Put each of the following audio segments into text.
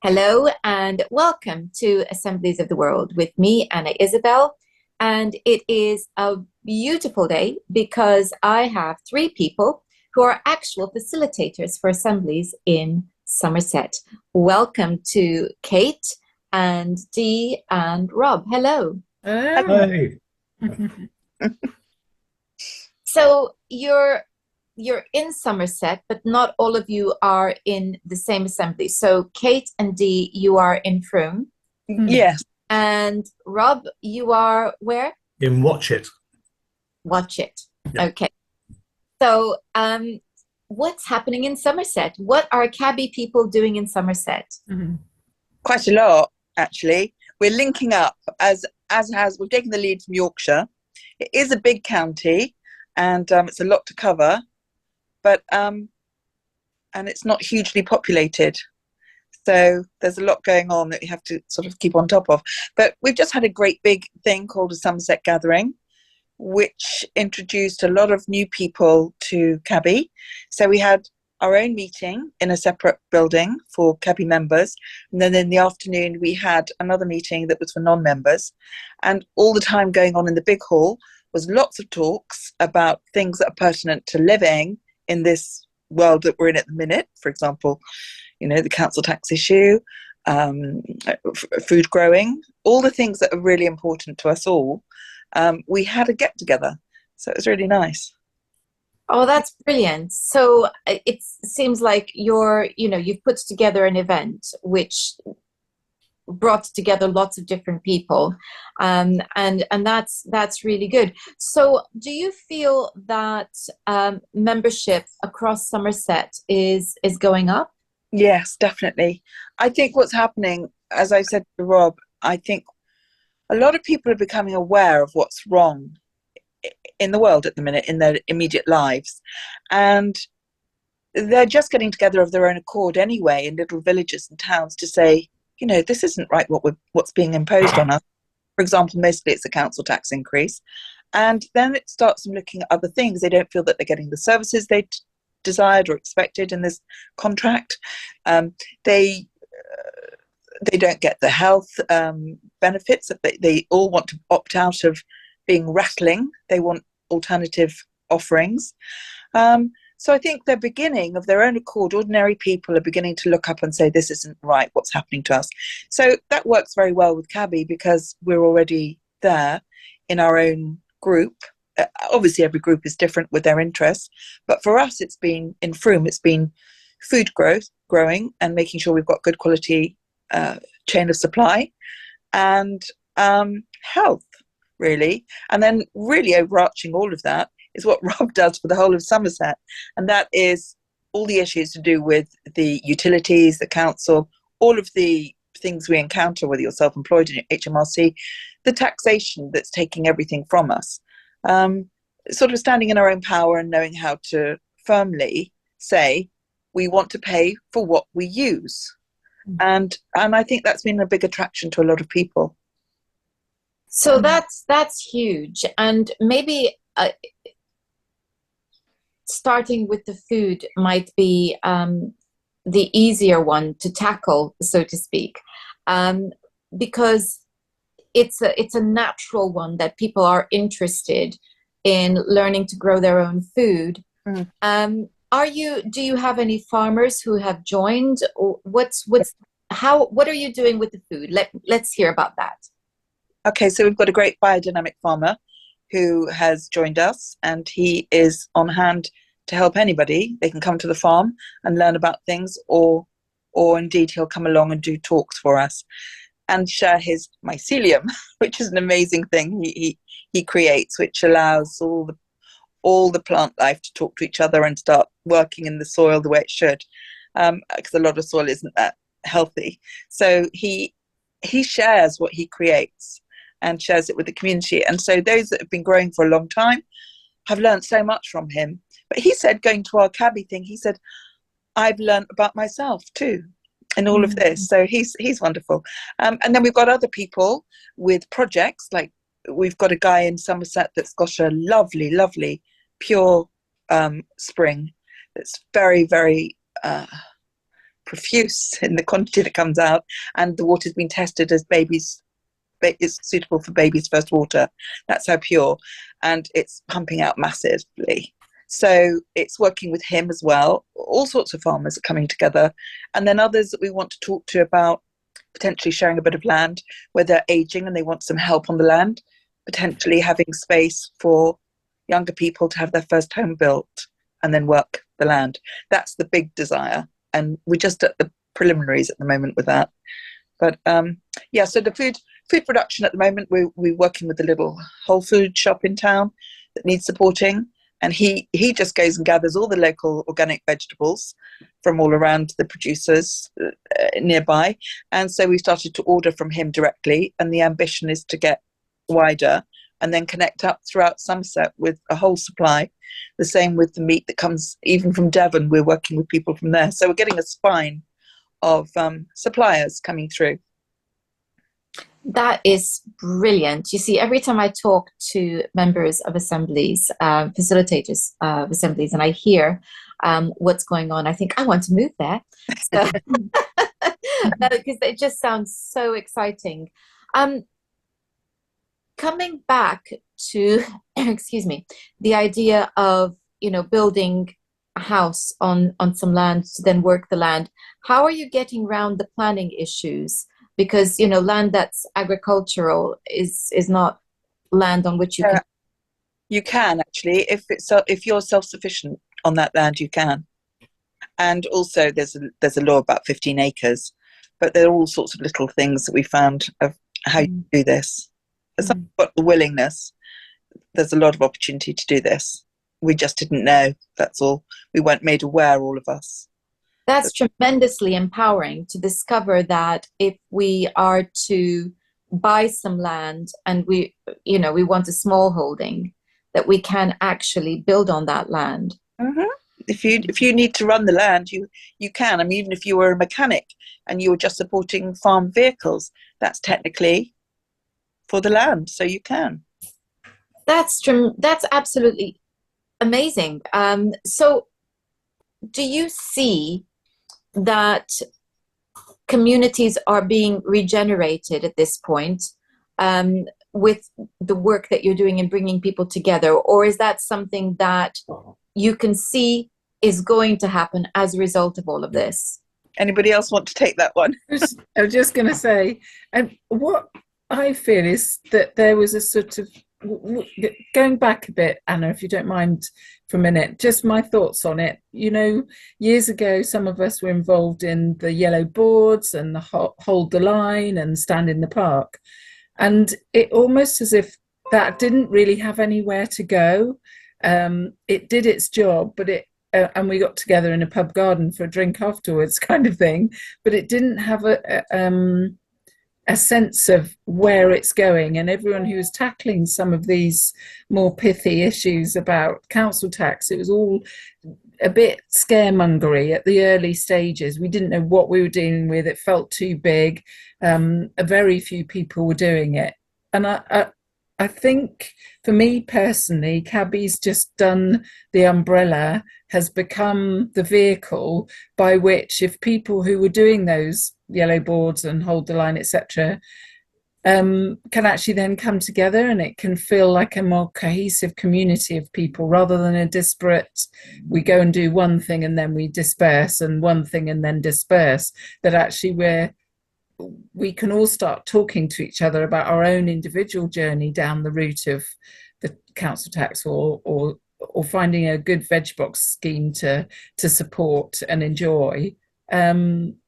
Hello and welcome to Assemblies of the World with me, Anna Isabel. And it is a beautiful day because I have three people who are actual facilitators for assemblies in Somerset. Welcome to Kate and Dee and Rob. Hello. Hey. So you're in Somerset, but not all of you are in the same assembly. So Kate and Dee, you are in Frome. Yes. And Rob, you are where? In Watch It. Watch it. Yeah. Okay. So what's happening in Somerset? What are cabby people doing in Somerset? Quite a lot, actually. We're linking up we've taken the lead from Yorkshire. It is a big county and it's a lot to cover, but and it's not hugely populated. So there's a lot going on that you have to sort of keep on top of. But we've just had a great big thing called a Somerset Gathering, which introduced a lot of new people to Cabby. So we had our own meeting in a separate building for Cabby members. And then in the afternoon, we had another meeting that was for non-members. And all the time going on in the big hall was lots of talks about things that are pertinent to living in this world that we're in at the minute. For example, the council tax issue, food growing, all the things that are really important to us all. We had a get together, so it was really nice. Oh, that's brilliant. So it seems like you've put together an event which brought together lots of different people, and that's really good. So do you feel that membership across Somerset is going up? Yes, definitely. I think what's happening, as I said to Rob, I think a lot of people are becoming aware of what's wrong in the world at the minute, in their immediate lives. And they're just getting together of their own accord anyway in little villages and towns to say, this isn't right what's being imposed on us. For example, mostly it's a council tax increase. And then it starts them looking at other things. They don't feel that they're getting the services they desired or expected in this contract. They don't get the health benefits that they all want to opt out of being rattling. They want alternative offerings. So I think they're beginning of their own accord. Ordinary people are beginning to look up and say, this isn't right, what's happening to us. So that works very well with Cabby because we're already there in our own group. Obviously, every group is different with their interests. But for us, it's been in Frome, it's been food growing and making sure we've got good quality chain of supply and health, really. And then really overarching all of that is what Rob does for the whole of Somerset. And that is all the issues to do with the utilities, the council, all of the things we encounter, whether you're self-employed in HMRC, the taxation that's taking everything from us. Sort of standing in our own power and knowing how to firmly say we want to pay for what we use. And I think that's been a big attraction to a lot of people. So that's huge. And maybe starting with the food might be the easier one to tackle, so to speak, because it's a natural one that people are interested in learning to grow their own food. Do you have any farmers who have joined, or what are you doing with the food? Let's hear about that. Okay, so we've got a great biodynamic farmer who has joined us, and he is on hand to help anybody. They can come to the farm and learn about things, or indeed he'll come along and do talks for us and share his mycelium, which is an amazing thing he creates, which allows all the plant life to talk to each other and start working in the soil the way it should, because a lot of soil isn't that healthy. So he shares what he creates and shares it with the community. And so those that have been growing for a long time have learned so much from him. But he said, going to our Cabby thing, he said, I've learned about myself too in all of this. So he's wonderful. And then we've got other people with projects, like we've got a guy in Somerset that's got a lovely, lovely pure spring that's very, very profuse in the quantity that comes out, and the water's been tested as it's suitable for babies' first water. That's how pure, and it's pumping out massively. So it's working with him as well. All sorts of farmers are coming together, and then others that we want to talk to about potentially sharing a bit of land where they're aging and they want some help on the land, potentially having space for younger people to have their first home built and then work the land. That's the big desire, and we're just at the preliminaries at the moment with that. But so the food production at the moment, we're working with a little Whole Food shop in town that needs supporting, and he just goes and gathers all the local organic vegetables from all around the producers nearby. And so we started to order from him directly, and the ambition is to get wider and then connect up throughout Somerset with a whole supply. The same with the meat that comes even from Devon. We're working with people from there. So we're getting a spine of suppliers coming through. That is brilliant. You see, every time I talk to members of assemblies, facilitators of assemblies, and I hear what's going on, I think I want to move there. So, because it just sounds so exciting. Coming back to, excuse me, the idea of, building a house on some land to then work the land. How are you getting around the planning issues? Because land that's agricultural is not land on which you can. You can actually, if you're self-sufficient on that land, you can. And also, there's a law about 15 acres, but there are all sorts of little things that we found of how you do this. If someone's got the willingness, there's a lot of opportunity to do this. We just didn't know. That's all. We weren't made aware, all of us. That's tremendously empowering to discover that if we are to buy some land and we want a small holding, that we can actually build on that land. Mm-hmm. If you need to run the land, you can. I mean, even if you were a mechanic and you were just supporting farm vehicles, that's technically for the land, so you can. That's absolutely amazing. So do you see that communities are being regenerated at this point with the work that you're doing in bringing people together, or is that something that you can see is going to happen as a result of all of this? Anybody else want to take that one? I was just going to say, and what I feel is that there was a sort of, going back a bit, Anna, if you don't mind for a minute, just my thoughts on it. Years ago, some of us were involved in the yellow boards and the hold the line and stand in the park. And it almost as if that didn't really have anywhere to go. It did its job, but and we got together in a pub garden for a drink afterwards, kind of thing. But it didn't have a sense of where it's going, and everyone who was tackling some of these more pithy issues about council tax, it was all a bit scaremongery at the early stages. We didn't know what we were dealing with. It felt too big. Very few people were doing it, and I think for me personally, Cabby's just done the umbrella, has become the vehicle by which, if people who were doing those yellow boards and hold the line, etc., can actually then come together, and it can feel like a more cohesive community of people rather than a disparate, we go and do one thing and then we disperse, and one thing and then disperse, that actually we can all start talking to each other about our own individual journey down the route of the council tax or finding a good veg box scheme to support and enjoy.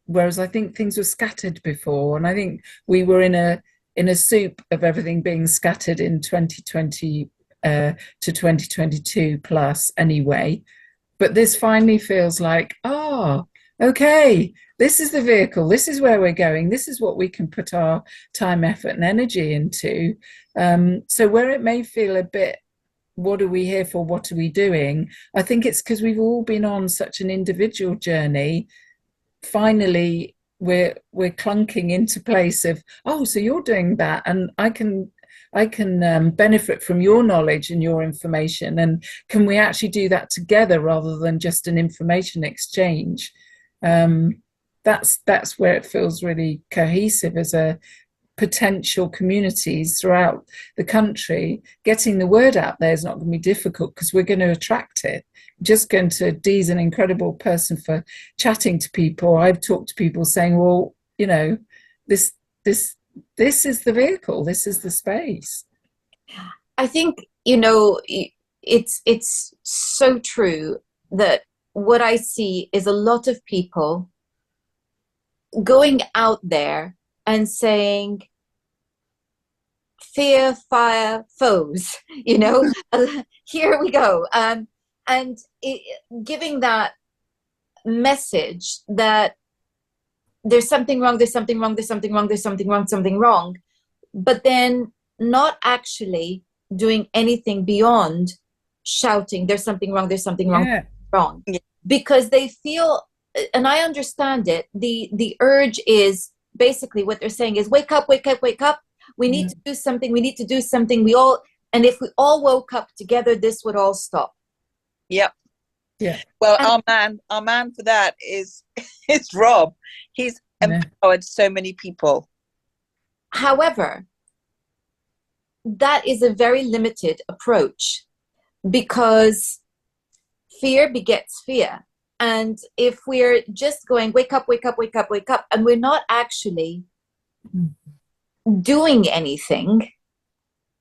Whereas I think things were scattered before, and I think we were in a soup of everything being scattered in 2020 to 2022 plus anyway. But this finally feels like, okay, this is the vehicle, this is where we're going, this is what we can put our time, effort and energy into. So where it may feel a bit, what are we here for, what are we doing? I think it's because we've all been on such an individual journey. Finally, we're clunking into place of, so you're doing that, and I can benefit from your knowledge and your information, and can we actually do that together rather than just an information exchange? that's where it feels really cohesive as a potential communities throughout the country. Getting the word out there is not going to be difficult because we're going to attract it. Just going to, Dee's an incredible person for chatting to people. I've talked to people saying, well, you know, this is the vehicle, this is the space. I think, you know, it's so true that what I see is a lot of people going out there and saying, fear, fire, foes, you know, here we go. And giving that message that there's something wrong, there's something wrong, there's something wrong, there's something wrong, something wrong, but then not actually doing anything beyond shouting, there's something wrong, there's something wrong, wrong. Yeah. Because they feel, and I understand it, the urge is basically what they're saying is wake up, wake up, wake up. We need to do something. We need to do something. And if we all woke up together, this would all stop. Yep. Yeah. Well, our man for that is Rob. He's empowered so many people. However, that is a very limited approach because fear begets fear. And if we're just going, wake up, wake up, wake up, wake up, and we're not actually doing anything,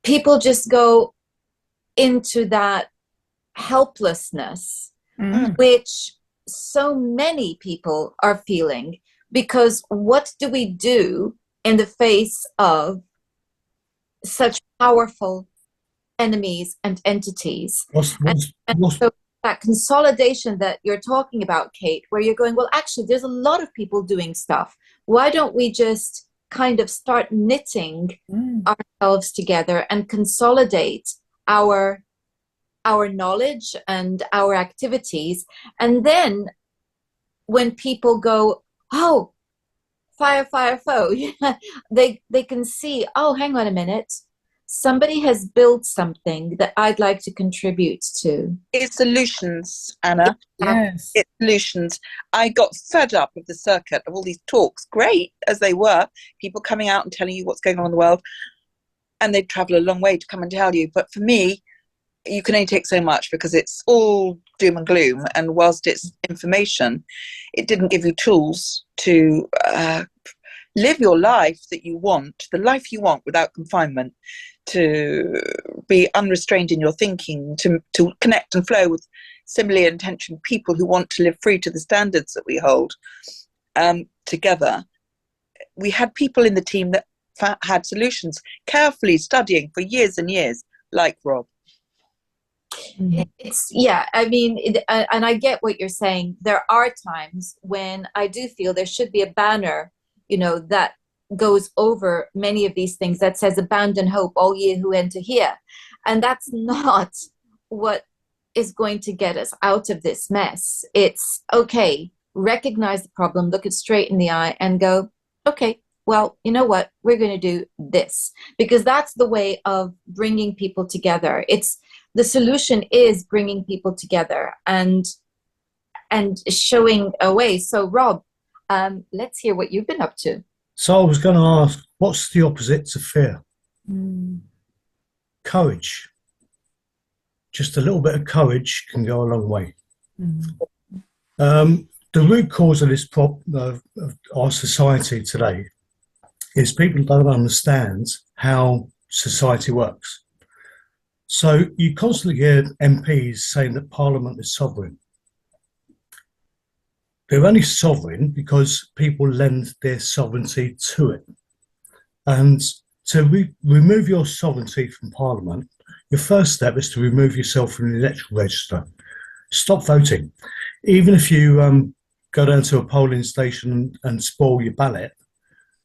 people just go into that helplessness, which so many people are feeling. Because what do we do in the face of such powerful enemies and entities? So that consolidation that you're talking about, Kate, where you're going, well, actually, there's a lot of people doing stuff. Why don't we just kind of start knitting ourselves together and consolidate our knowledge and our activities? And then when people go, oh, fire, fire, foe, they can see, oh, hang on a minute. Somebody has built something that I'd like to contribute to. It's solutions, Anna. Yes. It's solutions. I got fed up of the circuit of all these talks, great as they were, people coming out and telling you what's going on in the world, and they'd travel a long way to come and tell you. But for me, you can only take so much because it's all doom and gloom. And whilst it's information, it didn't give you tools to live your life that you want, the life you want without confinement, to be unrestrained in your thinking, to connect and flow with similarly intentioned people who want to live free to the standards that we hold together. We had people in the team that had solutions, carefully studying for years and years, like Rob. I mean, and I get what you're saying. There are times when I do feel there should be a banner, you know, that goes over many of these things that says, abandon hope, all ye who enter here. And that's not what is going to get us out of this mess. It's okay, recognize the problem, look it straight in the eye and go, okay, well, you know what, we're going to do this, because that's the way of bringing people together. The solution is bringing people together and showing a way. So Rob, let's hear what you've been up to. So I was going to ask, what's the opposite to fear? Courage. Just a little bit of courage can go a long way. The root cause of this problem of our society today is people don't understand how society works. So you constantly hear MPs saying that Parliament is sovereign. They're only sovereign because people lend their sovereignty to it. And to remove your sovereignty from Parliament, your first step is to remove yourself from the electoral register. Stop voting. Even if you go down to a polling station and spoil your ballot,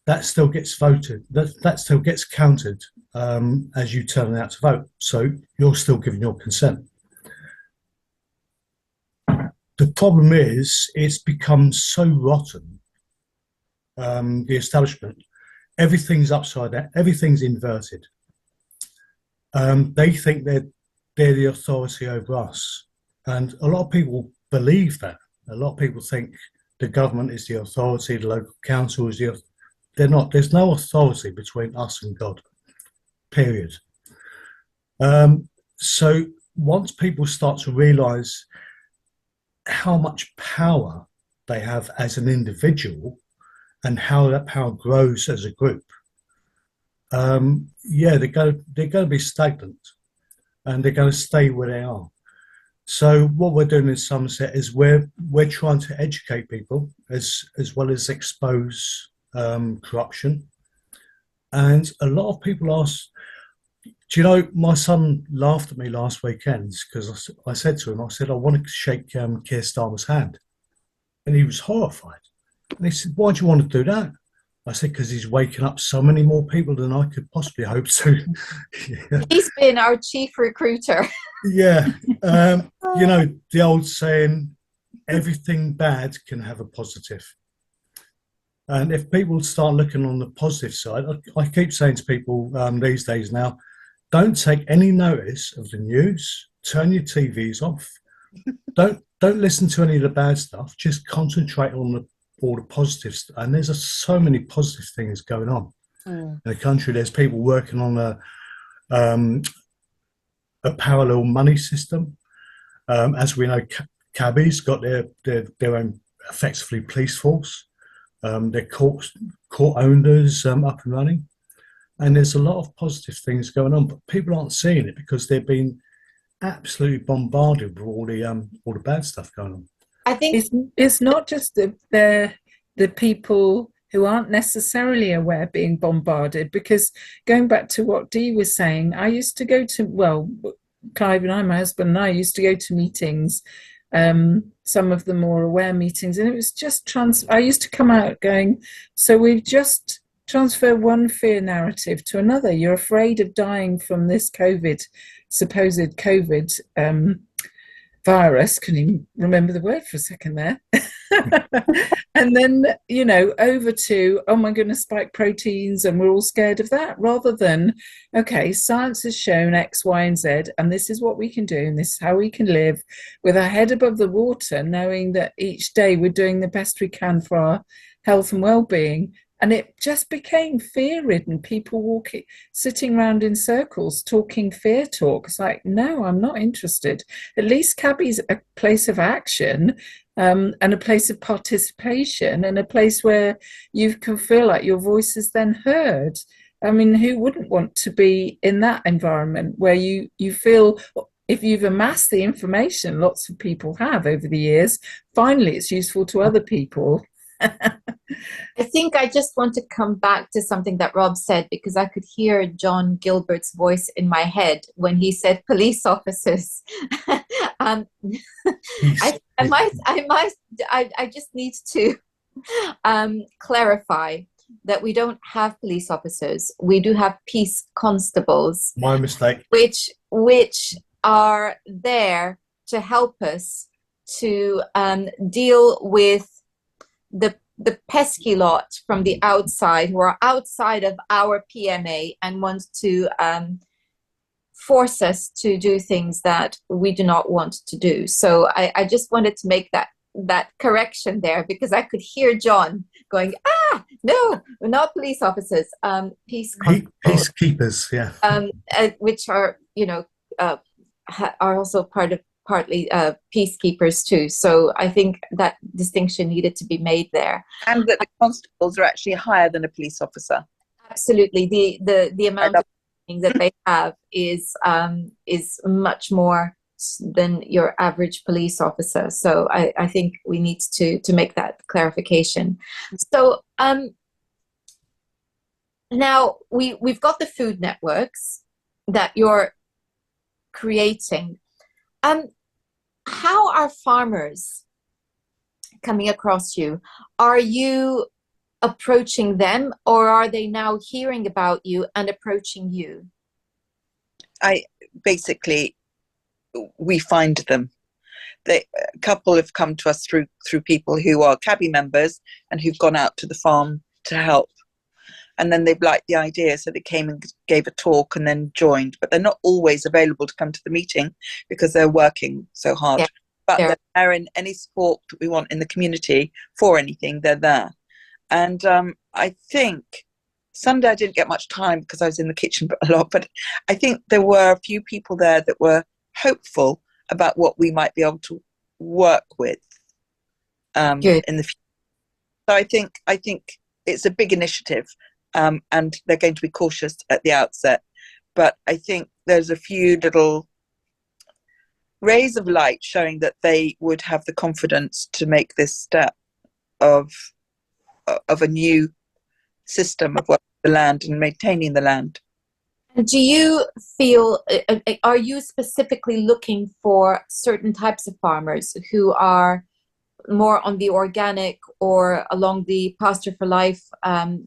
that still gets voted. That still gets counted as you turn out to vote. So you're still giving your consent. The problem is it's become so rotten, the establishment. Everything's upside down. Everything's inverted. They think they're the authority over us. And a lot of people believe that. A lot of people think the government is the authority, the local council is the. They're not. There's no authority between us and God. Period. So once people start to realise how much power they have as an individual and how that power grows as a group, they're going to be stagnant and they're going to stay where they are. So what we're doing in Somerset is we're trying to educate people as well as expose corruption. And a lot of people ask, do you know, my son laughed at me last weekend because I said to him, I said, I want to shake Keir Starmer's hand. And he was horrified. And he said, why do you want to do that? I said, because he's waking up so many more people than I could possibly hope to. Yeah. He's been our chief recruiter. Yeah. You know, the old saying, everything bad can have a positive. And if people start looking on the positive side, I keep saying to people these days now, don't take any notice of the news, turn your TVs off, don't listen to any of the bad stuff, just concentrate on all the positives. And there's so many positive things going on in the country. There's people working on a parallel money system. As we know, cabbies got their own effectively police force. Their court owners up and running. And there's a lot of positive things going on, but people aren't seeing it because they're being absolutely bombarded with all the bad stuff going on. I think it's not just the people who aren't necessarily aware being bombarded, because going back to what Dee was saying, I used to go to, well, Clive and I, my husband and I, used to go to meetings, some of the more aware meetings, and it was just I used to come out going, so we've just transferred one fear narrative to another. You're afraid of dying from this supposed COVID virus. Couldn't even remember the word for a second there. And then, you know, over to, oh my goodness, spike proteins, and we're all scared of that, rather than, okay, science has shown X, Y, and Z, and this is what we can do, and this is how we can live with our head above the water, knowing that each day we're doing the best we can for our health and well-being. And it just became fear-ridden, people sitting around in circles talking fear talk. It's like, no, I'm not interested. At least Cabby's a place of action, and a place of participation, and a place where you can feel like your voice is then heard. I mean, who wouldn't want to be in that environment where you feel, if you've amassed the information lots of people have over the years, finally it's useful to other people. I think I just want to come back to something that Rob said, because I could hear John Gilbert's voice in my head when he said police officers. I just need to clarify that we don't have police officers. We do have peace constables. My mistake. Which are there to help us to deal with the pesky lot from the outside, who are outside of our PMA and want to force us to do things that we do not want to do. So I just wanted to make that correction there, because I could hear John going, no, we're not police officers, peacekeepers, yeah, which are, you know, are also partly peacekeepers too. So I think that distinction needed to be made there. And that the constables are actually higher than a police officer. Absolutely. The amount of training that they have is much more than your average police officer. So I think we need to make that clarification. So now we've got the food networks that you're creating. How are farmers coming across you? Are you approaching them, or are they now hearing about you and approaching you? We find them. A couple have come to us through people who are cabby members and who've gone out to the farm to help. And then they've liked the idea, so they came and gave a talk and then joined. But they're not always available to come to the meeting because they're working so hard. but Yeah. they're there in any support that we want in the community for anything, they're there. And I think Sunday I didn't get much time because I was in the kitchen a lot, but I think there were a few people there that were hopeful about what we might be able to work with in the future. So I think it's a big initiative, and they're going to be cautious at the outset. But I think there's a few little rays of light showing that they would have the confidence to make this step of a new system of working the land and maintaining the land. Do you feel, are you specifically looking for certain types of farmers who are more on the organic or along the Pasture for Life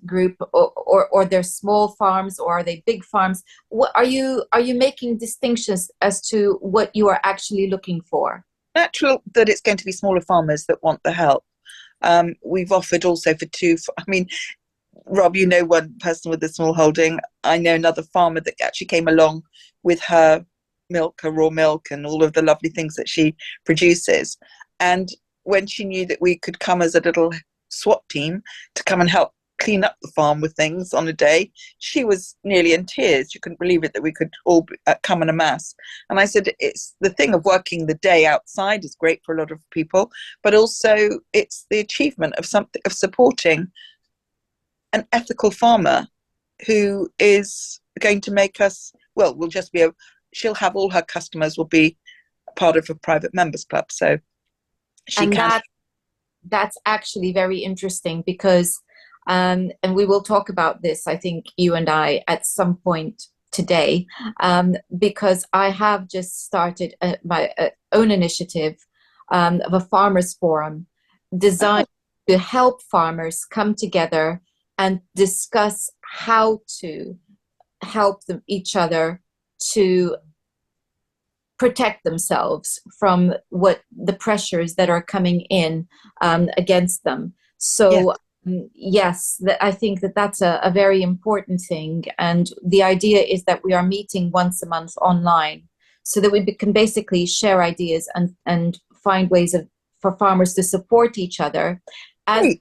group, or they're small farms, or are they big farms? What are you making distinctions as to what you are actually looking for? Natural that it's going to be smaller farmers that want the help. We've offered also for two. I mean, Rob, you know one person with a small holding. I know another farmer that actually came along with her milk, her raw milk, and all of the lovely things that she produces. And when she knew that we could come as a little SWAT team to come and help clean up the farm with things on a day, she was nearly in tears. You couldn't believe it that we could all come en masse. And I said, it's the thing of working the day outside is great for a lot of people, but also it's the achievement of something, of supporting an ethical farmer who is going to make us, well, we'll just be she'll have all her customers will be part of a private members club. So she And can. that's actually very interesting because, and we will talk about this, I think you and I at some point today, because I have just started my own initiative of a farmers forum designed to help farmers come together and discuss how to help them each other to protect themselves from what the pressures that are coming in against them. So yes, I think that that's a very important thing. And the idea is that we are meeting once a month online so that we can basically share ideas and find ways for farmers to support each other as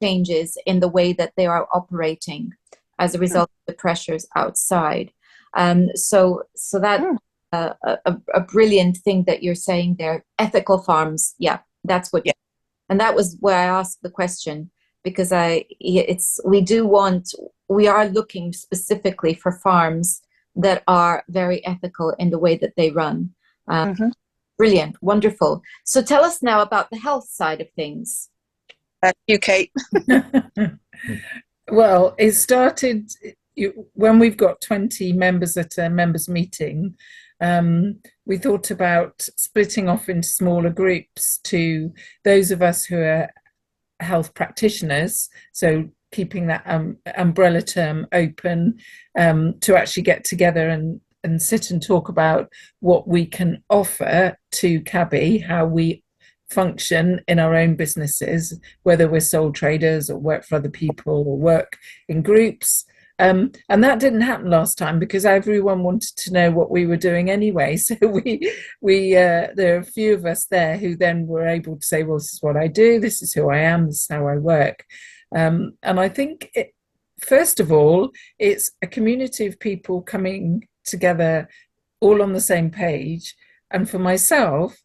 changes in the way that they are operating as a result of the pressures outside. So that a brilliant thing that you're saying there. Ethical farms, yeah, that's what. Yeah. And that was why I asked the question, because we are looking specifically for farms that are very ethical in the way that they run. Brilliant, wonderful. So tell us now about the health side of things. You, Kate. Well, it started when we've got 20 members at a members meeting. We thought about splitting off into smaller groups to those of us who are health practitioners, so keeping that umbrella term open, to actually get together and sit and talk about what we can offer to Cabby, how we function in our own businesses, whether we're sole traders or work for other people or work in groups. And that didn't happen last time because everyone wanted to know what we were doing anyway. So there are a few of us there who then were able to say, well, this is what I do, this is who I am, this is how I work. And I think, first of all, it's a community of people coming together all on the same page. And for myself,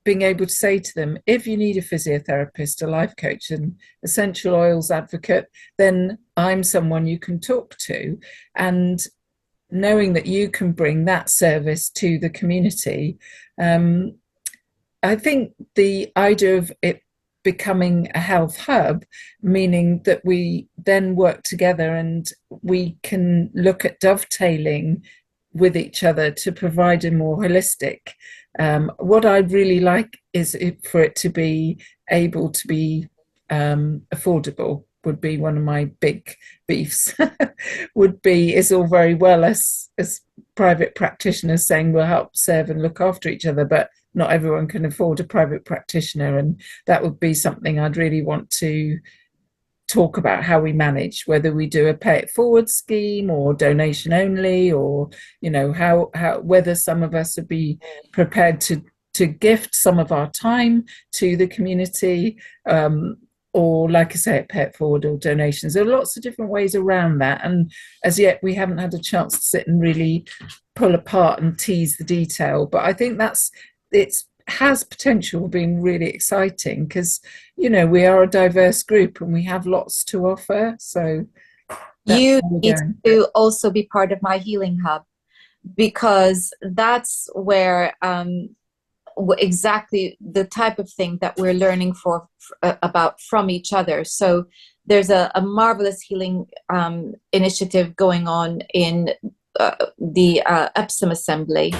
being able to say to them, if you need a physiotherapist, a life coach, an essential oils advocate, then I'm someone you can talk to. And knowing that you can bring that service to the community, I think the idea of it becoming a health hub, meaning that we then work together and we can look at dovetailing with each other to provide a more holistic. What I'd really like is for it to be able to be affordable, would be one of my big beefs. It's all very well as private practitioners saying we'll help serve and look after each other, but not everyone can afford a private practitioner, and that would be something I'd really want to talk about, how we manage, whether we do a pay it forward scheme or donation only, or how whether some of us would be prepared to to gift some of our time to the community, or like I say, pay forward or donations. There are lots of different ways around that, and as yet we haven't had a chance to sit and really pull apart and tease the detail. But I think it has potential being really exciting, because we are a diverse group and we have lots to offer. So you need to also be part of my healing hub, because that's where exactly the type of thing that we're learning about from each other. So there's a marvelous healing initiative going on in the Epsom Assembly,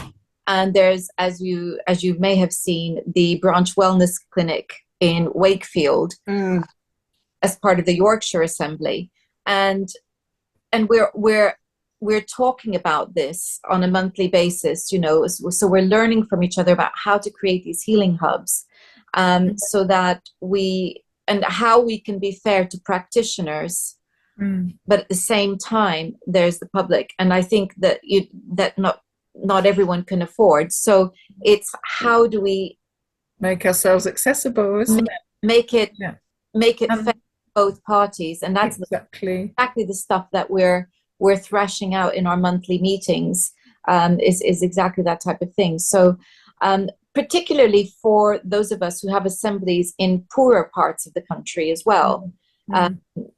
and there's, as you may have seen, the Branch Wellness Clinic in Wakefield as part of the Yorkshire Assembly, and we're talking about this on a monthly basis, so we're learning from each other about how to create these healing hubs, so that how we can be fair to practitioners, but at the same time, there's the public. And I think that not everyone can afford. So it's, how do we make ourselves accessible, isn't it? Make it fair to both parties. And that's exactly the stuff that we're thrashing out in our monthly meetings, is exactly that type of thing. So particularly for those of us who have assemblies in poorer parts of the country as well,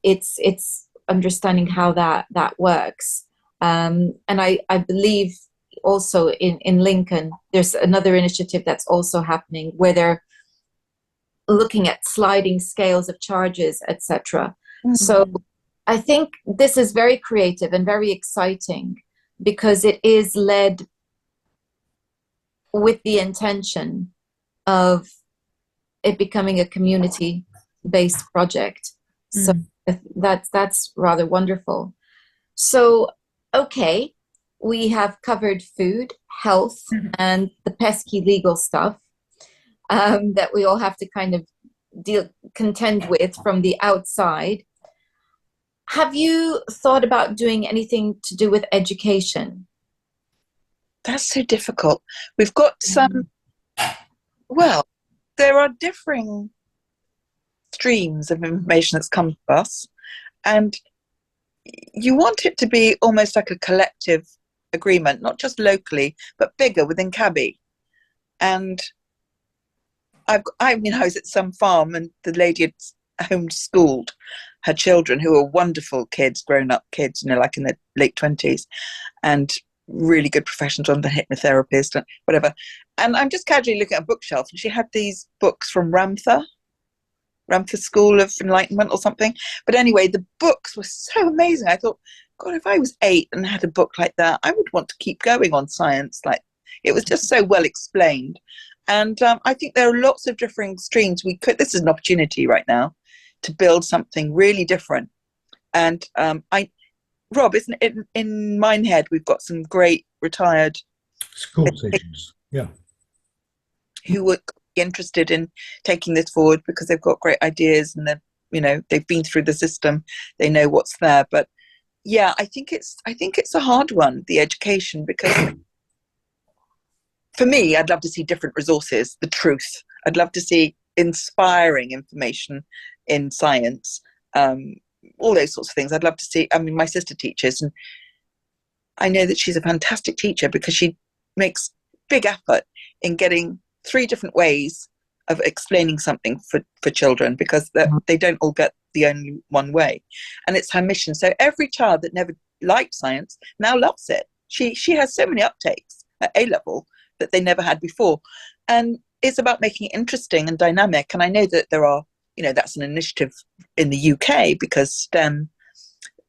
it's understanding how that works. And I believe also in Lincoln, there's another initiative that's also happening where they're looking at sliding scales of charges, etc. So I think this is very creative and very exciting, because it is led with the intention of it becoming a community-based project. So that's rather wonderful. So, okay, we have covered food, health, and the pesky legal stuff that we all have to kind of contend with from the outside. Have you thought about doing anything to do with education? That's so difficult. We've got some, well, there are differing streams of information that's come to us, and you want it to be almost like a collective agreement, not just locally, but bigger within Cabby. And I was at some farm, and the lady had homeschooled her children, who were wonderful kids, grown-up kids, like in their late 20s, and really good professions, on the hypnotherapist and whatever. And I'm just casually looking at a bookshelf, and she had these books from Ramtha School of Enlightenment or something. But anyway, the books were so amazing. I thought, God, if I was 8 and had a book like that, I would want to keep going on science. Like, it was just so well explained. And I think there are lots of different streams. This is an opportunity right now to build something really different. And Rob, isn't it, in Minehead, we've got some great retired school teachers, who were interested in taking this forward, because they've got great ideas, and they've been through the system, they know what's there. But yeah, I think it's a hard one, the education, because for me, I'd love to see different resources, the truth. I'd love to see inspiring information in science, all those sorts of things. I'd love to see. I mean, my sister teaches, and I know that she's a fantastic teacher, because she makes big effort in getting 3 different ways of explaining something for children, because they don't all get the only one way. And it's her mission. So every child that never liked science now loves it. She has so many uptakes at A level that they never had before. And it's about making it interesting and dynamic. And I know that there are, that's an initiative in the UK, because STEM,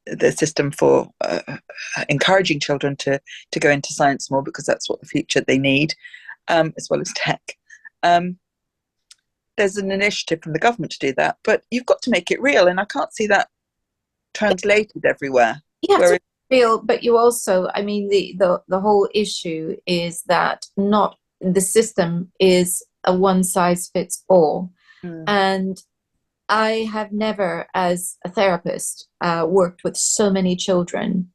the system for encouraging children to go into science more, because that's what the future they need, as well as tech. There's an initiative from the government to do that, but you've got to make it real, and I can't see that translated everywhere. Yeah, real, but you also, I mean, the whole issue is that not the system is a one size fits all. And I have never, as a therapist, worked with so many children.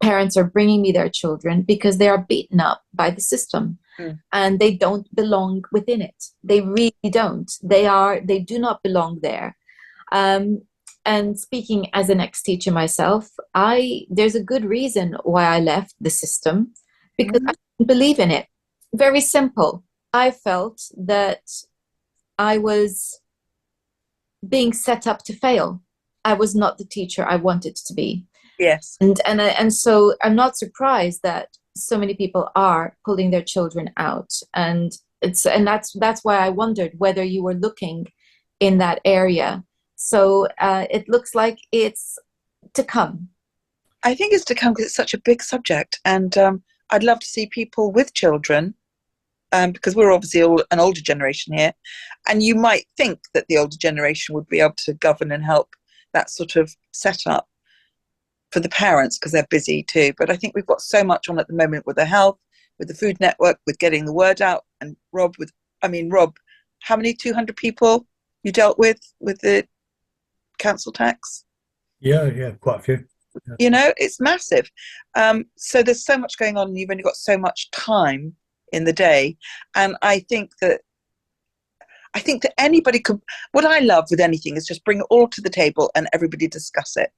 Parents are bringing me their children because they are beaten up by the system. and they don't belong within it. They really don't. They do not belong there. And speaking as an ex-teacher myself, there's a good reason why I left the system, because I didn't believe in it. Very simple. I felt that I was being set up to fail. I was not the teacher I wanted to be. Yes. And so I'm not surprised that so many people are pulling their children out. And that's why I wondered whether you were looking in that area. So it looks like it's to come. I think it's to come because it's such a big subject, and I'd love to see people with children, because we're obviously an older generation here, and you might think that the older generation would be able to govern and help that sort of setup for the parents because they're busy too. But I think we've got so much on at the moment with the health, with the food network, with getting the word out. And Rob, how many 200 people you dealt with the council tax? Yeah, quite a few. Yeah. You know, it's massive. So there's so much going on, and you've only got so much time in the day. And I think that anybody could, what I love with anything is just bring it all to the table and everybody discuss it.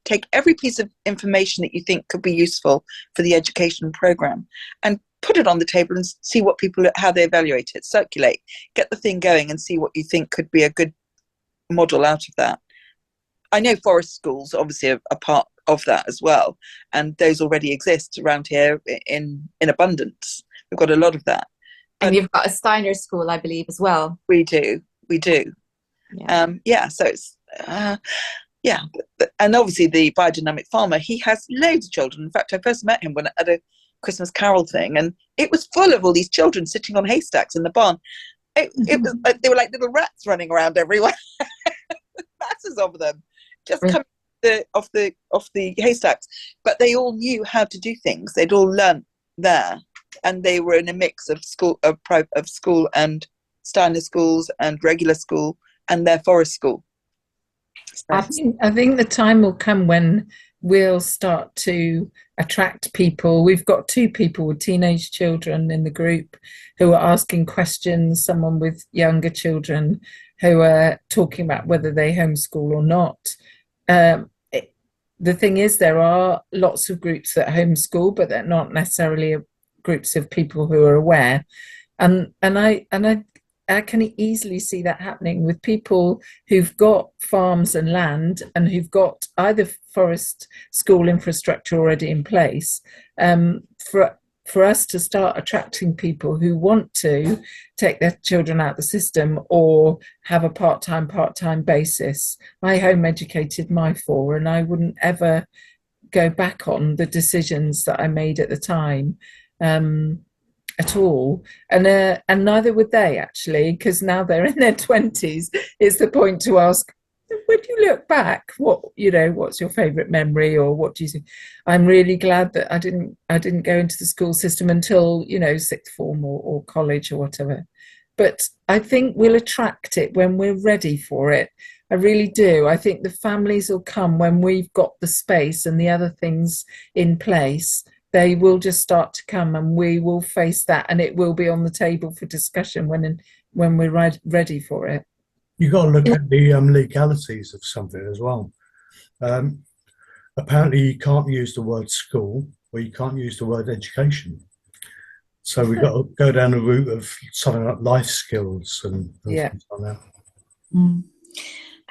Take every piece of information that you think could be useful for the education program and put it on the table and see what how they evaluate it, circulate, get the thing going and see what you think could be a good model out of that. I know forest schools obviously are part of that as well, and those already exist around here in abundance. We've got a lot of that. And you've got a Steiner school, I believe, as well. We do. Yeah. So it's and obviously the biodynamic farmer, he has loads of children. In fact, I first met him at a Christmas Carol thing, and it was full of all these children sitting on haystacks in the barn. It was like they were like little rats running around everywhere. Masses of them just coming off the haystacks, but they all knew how to do things. They'd all learnt there, and they were in a mix of school and Steiner schools and regular school and their forest school. I think the time will come when we'll start to attract people. We've got 2 people with teenage children in the group who are asking questions, someone with younger children who are talking about whether they homeschool or not. The thing is, there are lots of groups that homeschool, but they're not necessarily groups of people who are aware. And I can easily see that happening with people who've got farms and land and who've got either forest school infrastructure already in place. For us to start attracting people who want to take their children out of the system or have a part-time basis. I home educated my 4, and I wouldn't ever go back on the decisions that I made at the time. At all, and neither would they actually, because now they're in their 20s. It's the point to ask, when you look back, what's your favourite memory, or what do you think? I'm really glad that I didn't go into the school system until 6th form or college or whatever. But I think we'll attract it when we're ready for it. I really do. I think the families will come when we've got the space and the other things in place. They will just start to come, and we will face that, and it will be on the table for discussion when we're ready for it. You've got to look at the legalities of something as well. Apparently you can't use the word school, or you can't use the word education. So we've got to go down the route of something like life skills and things like that. Mm.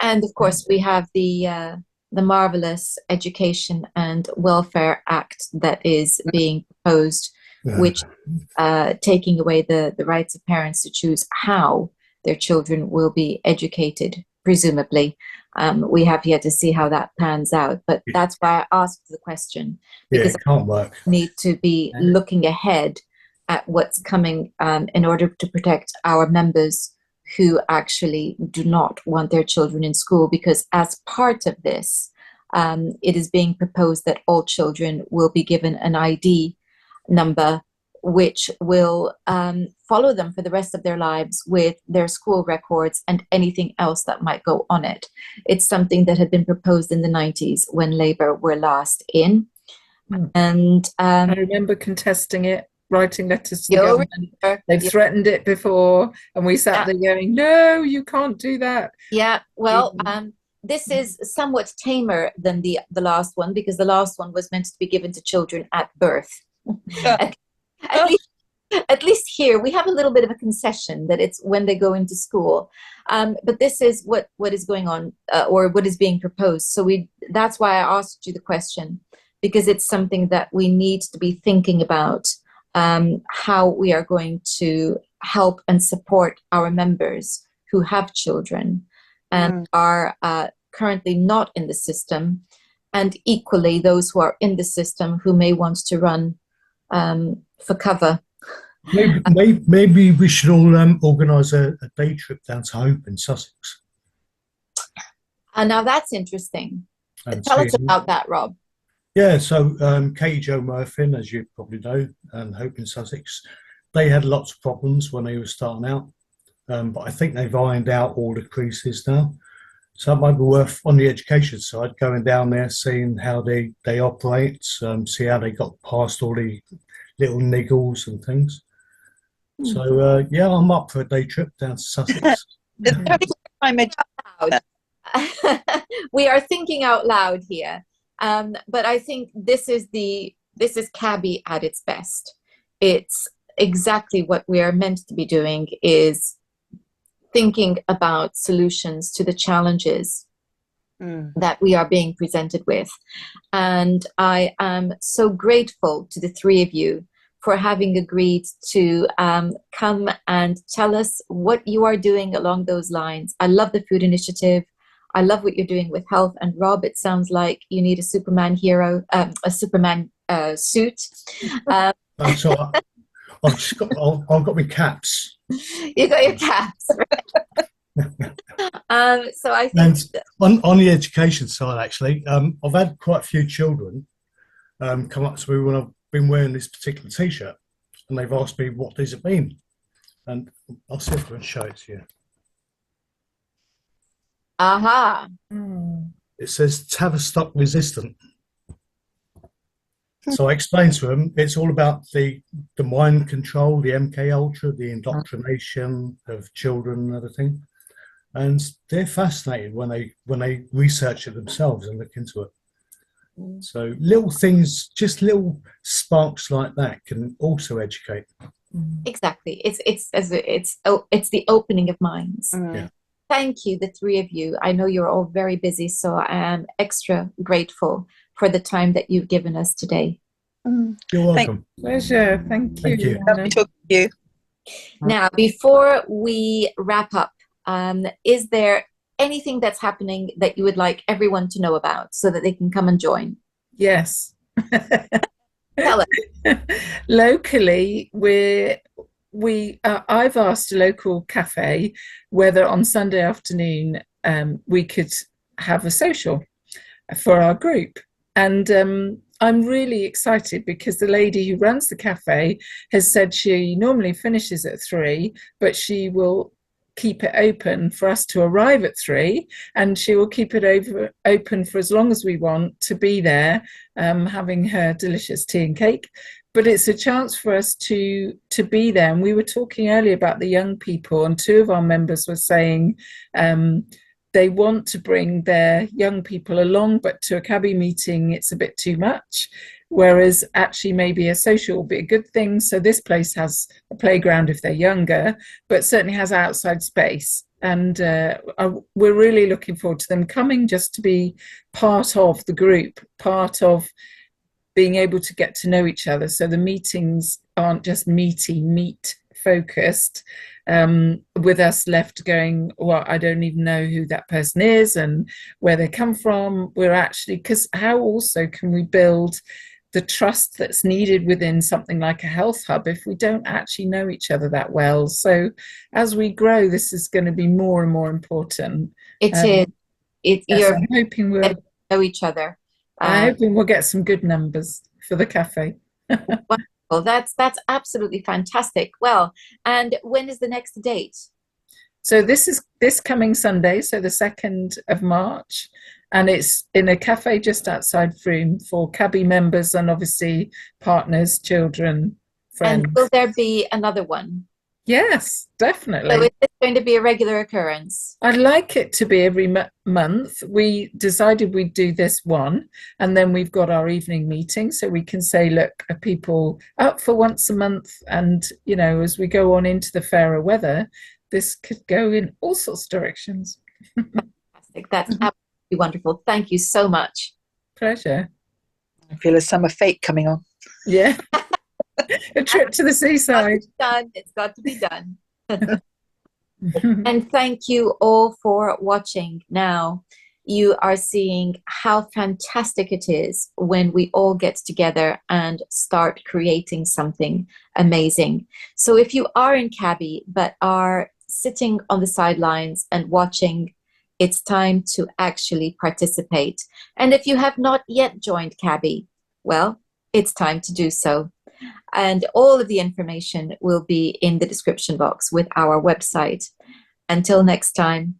And of course we have the marvelous Education and Welfare Act that is being proposed, which taking away the rights of parents to choose how their children will be educated, presumably. We have yet to see how that pans out, but that's why I asked the question, because it can't work. we need to be looking ahead at what's coming in order to protect our members who actually do not want their children in school, because as part of this, it is being proposed that all children will be given an ID number, which will follow them for the rest of their lives with their school records and anything else that might go on it. It's something that had been proposed in the 90s when Labour were last in. And I remember contesting it writing letters to the You'll government. remember. They've Yeah. threatened it before, and we sat there going, "No, you can't do that." Yeah, well, this is somewhat tamer than the last one, because the last one was meant to be given to children at birth. at, at least, at least here we have a little bit of a concession that it's when they go into school. But this is what is going on, or what is being proposed. So that's why I asked you the question, because it's something that we need to be thinking about, how we are going to help and support our members who have children and are currently not in the system, and equally those who are in the system who may want to run for cover. Maybe we should all organise a day trip down to Hope in Sussex. And now that's interesting. And Tell us see- about that, Rob. Yeah, so Katie Jo Murphy, as you probably know, and Hope in Sussex, they had lots of problems when they were starting out, but I think they've ironed out all the creases now. So it might be worth, on the education side, going down there, seeing how they operate, see how they got past all the little niggles and things. So yeah, I'm up for a day trip down to Sussex. We are thinking out loud here, but I think this is CABI at its best. It's exactly what we are meant to be doing, is thinking about solutions to the challenges that we are being presented with. And I am so grateful to the three of you for having agreed to come and tell us what you are doing along those lines. I love the food initiative. I love what you're doing with health. And Rob, it sounds like you need a Superman hero, a Superman suit. So I've got my caps. You got your caps. So I think on the education side, actually, I've had quite a few children come up to me when I've been wearing this particular T-shirt, and they've asked me, what does it mean? And I'll see if I can show it to you. aha. It says Tavistock resistant. So I explained to them it's all about the mind control, the MK Ultra, the indoctrination of children and everything. And they're fascinated when they research it themselves and look into it. So little things, just little sparks like that can also educate. Exactly. It's the opening of minds. Yeah. Thank you, the three of you. I know you're all very busy, so I am extra grateful for the time that you've given us today. You're welcome. Pleasure. Thank you. Thank you. Lovely talking to you. Now, before we wrap up, is there anything that's happening that you would like everyone to know about so that they can come and join? Yes. Tell us. Locally, I've asked a local cafe whether on Sunday afternoon we could have a social for our group, and I'm really excited because the lady who runs the cafe has said she normally finishes at 3, but she will keep it open for us to arrive at 3, and she will keep it open for as long as we want to be there, having her delicious tea and cake. But it's a chance for us to be there. And we were talking earlier about the young people, and 2 of our members were saying they want to bring their young people along, but to a CABI meeting it's a bit too much, whereas actually maybe a social will be a good thing. So this place has a playground if they're younger, but certainly has outside space. And we're really looking forward to them coming just to be part of the group, part of being able to get to know each other. So the meetings aren't just meet focused, with us left going, well, I don't even know who that person is and where they come from. We're actually, because how also can we build the trust that's needed within something like a health hub if we don't actually know each other that well? So as we grow, this is going to be more and more important. It is. You're I'm hoping we'll know each other. I'm hoping we'll get some good numbers for the cafe. Well, that's absolutely fantastic. Well, and when is the next date? So this is this coming Sunday, so the 2nd of March, and it's in a cafe just outside Frome for CABI members and obviously partners, children, friends. And will there be another one? Yes, So definitely. is this going to be a regular occurrence? I'd like it to be every month. We decided we'd do this one, and then we've got our evening meeting, so we can say, look, are people up for once a month? And, you know, as we go on into the fairer weather, this could go in all sorts of directions. Fantastic. That's absolutely wonderful. Thank you so much. Pleasure. I feel a summer fete coming on. Yeah. A trip to the seaside. It's got to be done. And thank you all for watching. Now, you are seeing how fantastic it is when we all get together and start creating something amazing. So if you are in Cabby but are sitting on the sidelines and watching, it's time to actually participate. And if you have not yet joined Cabby, well, it's time to do so. And all of the information will be in the description box with our website. Until next time,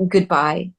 goodbye.